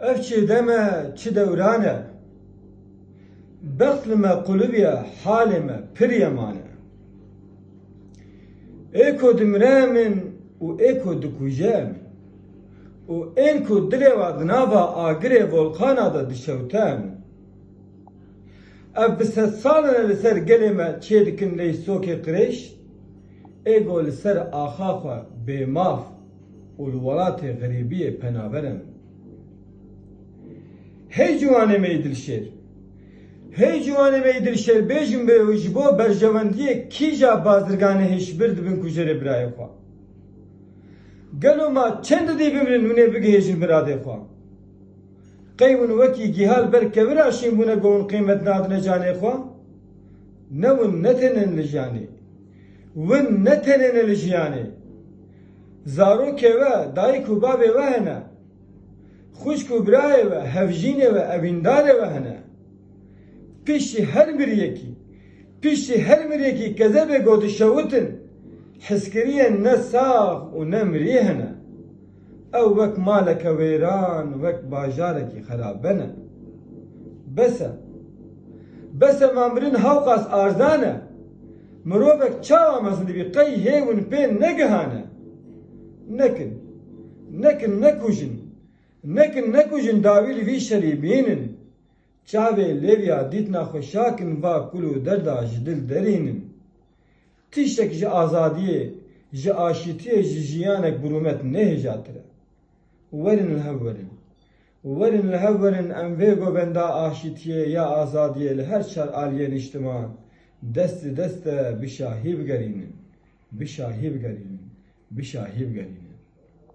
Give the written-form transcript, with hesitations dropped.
Ev çi deme çi devrane. Bektlime kulübiye halime pir yemane. Eko dimremin u eko dikujem. U enku dileva dnava agire volkana da dişevtem. Ev biset salene li ser gelime çedikin ley soke kreş. Ego li ser ahafa bemaf ul velatê gerîbiyê penaberim. Hey ciwanê me dilşêr. Hey ciwanê me dilşêr bêjim be ji bo berjewendiyê kîja bazirganê hêşbir dibin ku jê rê birayê xwe. Gelo ma çend didî bimirin hûn ê bigihêjin biradê xwe. Qey hûn wekî gîhal berkevir aşîn bûne ku hûn qîmet nadine canê xwe? Ne hûn ne tên li janê. Win ne tenê li jiyanê. Zarokê we, dayîk û bavê we hene. Xwişk û birayê we, hevjînê we, evîndarê we hene. Piştî her bir yekî, piştî her bir yekî kezebê got dişewitin, heskiriyên ne sax û ne mirî hene. Ew wek maleke wêran, wek bajarekî xerabe ne. Bes e. Bes e ma mirin hewqas arzan e. Mirovek çawa mezin dibî qey hêwin pê negihane. Nekin, nekin nekujin, nekin nekujin dawî li vî şerî bînin. Çavê lêviya dîtina xweşakin va kul û derda ji dil derînin. Tiştek ji azadiyê, ji aşîtiyê ji jiyanek birûmet nehêjatir e. Werin li hev werin. Werin li hev werin em vê govenda aşîtiyê ya azadiyê li her çar aliyên îctiman dest deste bişahî bigerînin. Bişahî bigerînin. Bişahî bigerînin.